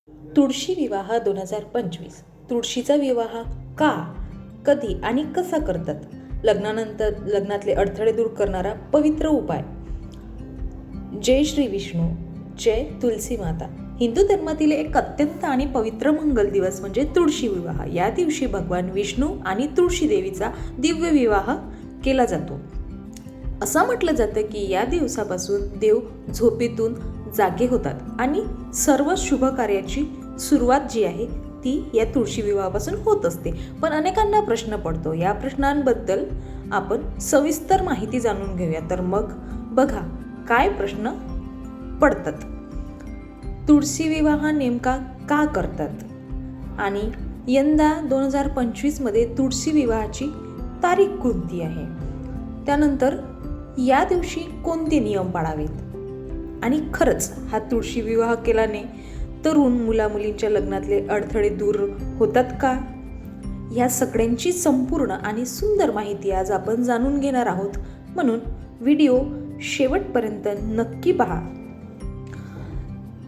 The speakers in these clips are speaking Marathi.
तुळशी विवाह 2025. तुळशीचा विवाह का, कधी आणि कसा करतात? लग्नानंतर लग्नातले अडथळे दूर करणारा पवित्र उपाय. जय श्री विष्णू, जय तुलसी माता. हिंदू धर्मातील एक अत्यंत आणि पवित्र मंगल दिवस म्हणजे तुळशी विवाह. या दिवशी भगवान विष्णू आणि तुळशी देवीचा दिव्य विवाह केला जातो. असं म्हटलं जातं की या दिवसापासून देव झोपेतून जागे होतात आणि सर्व शुभ कार्याची सुरुवात जी आहे ती या तुळशी विवाहापासून होत असते. पण अनेकांना प्रश्न पडतो. या प्रश्नांबद्दल आपण सविस्तर माहिती जाणून घेऊया. तर मग बघा काय प्रश्न पडतात. तुळशी विवाह नेमका का करतात आणि यंदा 2025 मध्ये तुळशी विवाहाची तारीख कोणती आहे, त्यानंतर या दिवशी कोणते नियम पाळावेत आणि खरंच हा तुळशी विवाह केल्याने तरुण मुलामुलींच्या लग्नातले अडथळे दूर होतात का, ह्या सगळ्यांची संपूर्ण आणि सुंदर माहिती आज आपण जाणून घेणार आहोत. म्हणून व्हिडिओ शेवटपर्यंत नक्की पहा.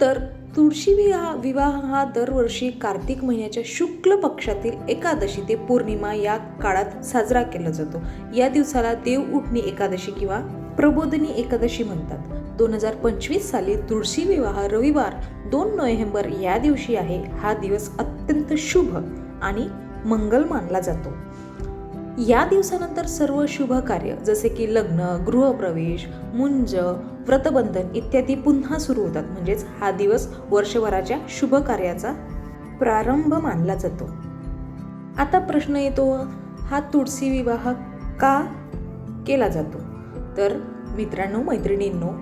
तर तुळशी विवाह हा दरवर्षी कार्तिक महिन्याच्या शुक्ल पक्षातील एकादशी ते पौर्णिमा या काळात साजरा केला जातो. या दिवसाला देव उठणी एकादशी किंवा प्रबोधिनी एकादशी म्हणतात. 2025 साली तुळशी विवाह रविवार 2 नोव्हेंबर या दिवशी आहे. हा दिवस अत्यंत शुभ आणि मंगल मानला जातो. या दिवसानंतर सर्व शुभ कार्य जसे की लग्न, गृहप्रवेश, मुंज, व्रतबंधन इत्यादी पुन्हा सुरू होतात. म्हणजेच हा दिवस वर्षभराच्या शुभ कार्याचा प्रारंभ मानला जातो. आता प्रश्न येतो, हा तुळशी विवाह का केला जातो? तर मित्रांनो, मैत्रिणींनो,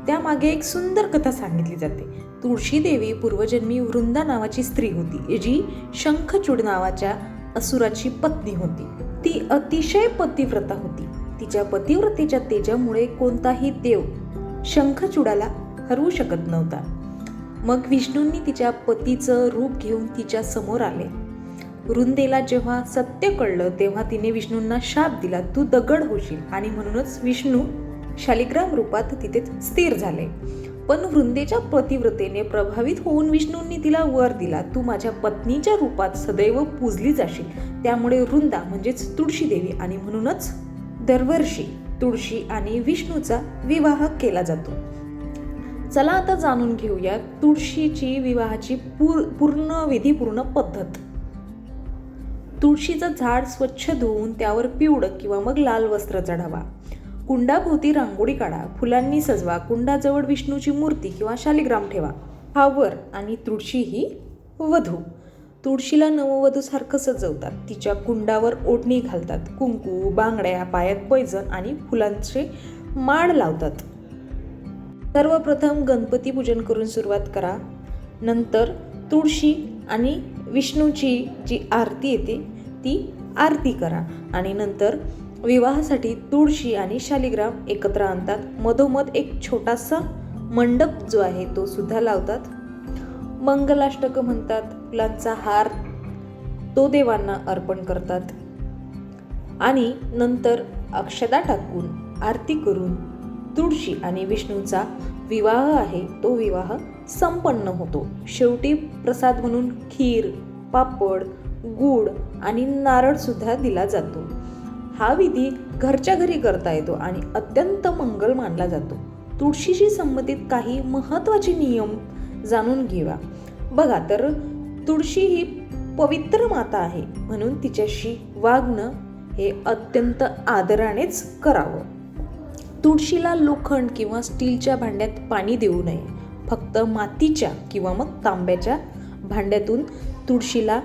त्यामागे एक सुंदर कथा सांगितली जाते. तुळशी देवी पूर्वजन्मी वृंदा नावाची स्त्री होती, जी शंखचूड नावाच्या असुराची पत्नी होती. ती अतिशय पतिव्रता होती. तिच्या पतिव्रतेच्या तेजामुळे कोणताही देव शंखचूडाला हरवू शकत नव्हता. मग विष्णूंनी तिच्या पतीचं रूप घेऊन तिच्या समोर आले. वृंदेला जेव्हा सत्य कळलं तेव्हा तिने विष्णूंना शाप दिला, तू दगड होशील. आणि म्हणूनच विष्णू शालिग्राम रूपात तिथे स्थिर झाले. पण वृंदेच्या पतिव्रतेने प्रभावित होऊन विष्णूंनी तिला वर दिला, तू माझ्या पत्नीच्या रूपात सदैव पूजली जाशील. त्यामुळे वृंदा म्हणजेच तुळशी देवी आणि म्हणूनच दरवर्षी तुळशी आणि विष्णूचा विवाह केला जातो. चला आता जाणून घेऊया तुळशीची विवाहाची पूर्ण विधीपूर्ण पद्धत. तुळशीचं झाड स्वच्छ धुवून त्यावर पिवळं किंवा मग लाल वस्त्र चढावा. कुंडाभोवती रांगोळी काढा. फुलांनी सजवा. कुंडाजवळ विष्णूची मूर्ती किंवा शालिग्राम ठेवा. हा वर आणि तुळशी ही वधू. तुळशीला नववधूसारखं सजवतात. तिच्या कुंडावर ओढणी घालतात. कुंकू, बांगड्या, पायात पैंजण आणि फुलांचे माळ लावतात. सर्वप्रथम गणपती पूजन करून सुरुवात करा. नंतर तुळशी आणि विष्णूची जी आरती येते ती आरती करा. आणि नंतर विवाहासाठी तुळशी आणि शालिग्राम एकत्र आणतात. मधोमध एक छोटासा मंडप जो आहे तो सुद्धा लावतात. मंगलाष्टक म्हणतात. फुलांचा हार तो देवांना अर्पण करतात आणि नंतर अक्षदा टाकून आरती करून तुळशी आणि विष्णूचा विवाह आहे तो विवाह संपन्न होतो. शेवटी प्रसाद म्हणून खीर, पापड, गूळ आणि नारळ सुद्धा दिला जातो. हा विधी घरच्या घरी करता येतो आणि अत्यंत मंगल मानला जातो. तुळशीशी संबंधित काही महत्त्वाचे नियम जाणून घेऊया. बघा, तर तुळशी ही पवित्र माता आहे, म्हणून तिच्याशी वागणं हे अत्यंत आदरानेच करावं. तुळशीला लोखंड किंवा स्टीलच्या भांड्यात पाणी देऊ नये. फक्त मातीच्या किंवा मग तांब्याच्या भांड्यातून तुळशीला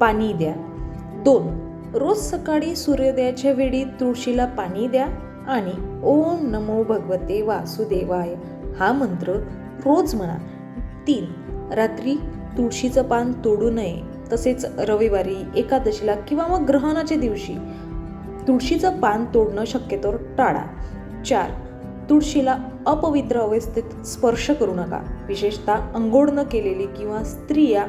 पाणी द्या. 2. रोज सकाळी सूर्योदयाच्या वेळी तुळशीला पाणी द्या आणि ओम नमो भगवते वासुदेवाय हा मंत्र रोज म्हणा. 3. रात्री तुळशीचं पान तोडू नये. तसेच रविवारी, एकादशीला किंवा मग ग्रहणाच्या दिवशी तुळशीचं पान तोडणं शक्यतोवर टाळा. 4. तुळशीला अपवित्र अवस्थेत स्पर्श करू नका. विशेषतः अंघोळ न केलेली किंवा स्त्रिया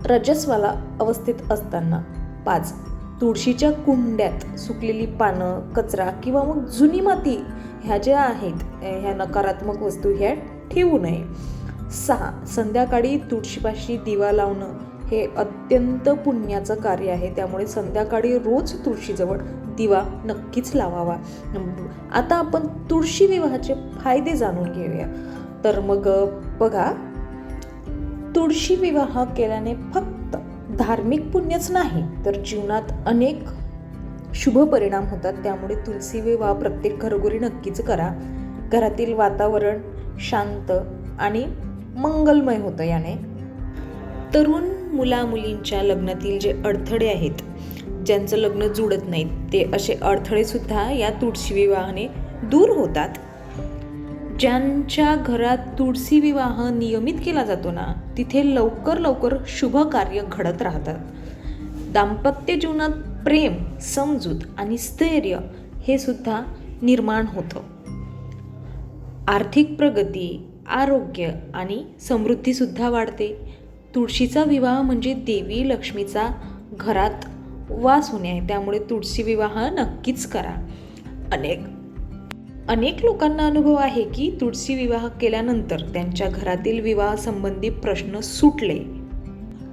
रजस्वाला अवस्थेत असताना. 5. तुळशीच्या कुंड्यात सुकलेली पानं, कचरा किंवा मग जुनी माती ह्या ज्या आहेत ह्या नकारात्मक वस्तू ह्या ठेवू नये. 6. संध्याकाळी तुळशीपाशी दिवा लावणं हे अत्यंत पुण्याचं कार्य आहे, त्यामुळे संध्याकाळी रोज तुळशीजवळ दिवा नक्कीच लावावा. आता आपण तुळशी विवाहाचे फायदे जाणून घेऊया. तर मग बघा, तुळशी विवाह केल्याने फक्त धार्मिक पुण्यच नाही तर जीवनात अनेक शुभ परिणाम होतात. त्यामुळे तुळशी विवाह प्रत्येक घरोघरी नक्कीच करा. घरातील वातावरण शांत आणि मंगलमय होतं याने. तरुण मुला-मुलींच्या लग्नातील जे अडथळे आहेत, ज्यांचं लग्न जुळत नाहीत, ते असे अडथळेसुद्धा या तुळशी विवाहाने दूर होतात. ज्यांच्या घरात तुळशी विवाह नियमित केला जातो ना, तिथे लवकर शुभ कार्य घडत राहतात. दाम्पत्य जीवनात प्रेम, समजूत आणि स्थैर्य हे सुद्धा निर्माण होतं. आर्थिक प्रगती, आरोग्य आणि समृद्धीसुद्धा वाढते. तुळशीचा विवाह म्हणजे देवी लक्ष्मीचा घरात वास होणे आहे, त्यामुळे तुळशी विवाह नक्कीच करा. अनेक लोकांना अनुभव आहे की तुळशी विवाह केल्यानंतर त्यांच्या घरातील विवाह संबंधी प्रश्न सुटले,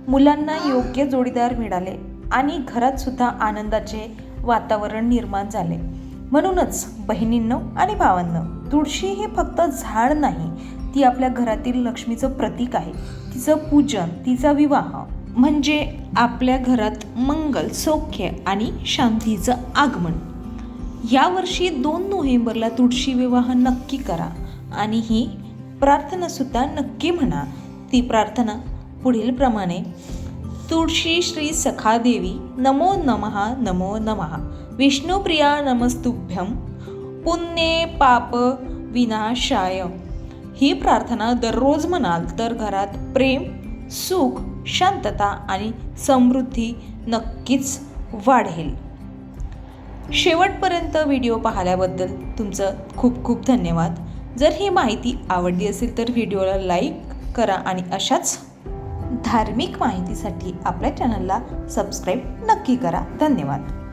मुलांना योग्य जोडीदार मिळाले आणि घरात सुद्धा आनंदाचे वातावरण निर्माण झाले. म्हणूनच बहिणींनो आणि भावांनो, तुळशी हे फक्त झाड नाही, ती आपल्या घरातील लक्ष्मीचं प्रतीक आहे. तिचं पूजन, तिचा विवाह म्हणजे आपल्या घरात मंगल, सौख्य आणि शांतीचं आगमन. यावर्षी 2 नोव्हेंबरला तुळशी विवाह नक्की करा आणि ही प्रार्थनासुद्धा नक्की म्हणा. ती प्रार्थना पुढील प्रमाणे: तुळशी श्री सखादेवी नमो नमः नमो नमः. विष्णुप्रिया नमस्तुभ्यं पुण्ये पाप विनाशाय. ही प्रार्थना दररोज म्हणाल तर घरात प्रेम, सुख, शांतता आणि समृद्धी नक्कीच वाढेल. शेवटपर्यंत व्हिडिओ पाहिल्याबद्दल तुमचं खूप धन्यवाद. जर ही माहिती आवडली असेल तर व्हिडिओला लाईक करा आणि अशाच धार्मिक माहितीसाठी आपल्या चॅनलला सबस्क्राईब नक्की करा. धन्यवाद.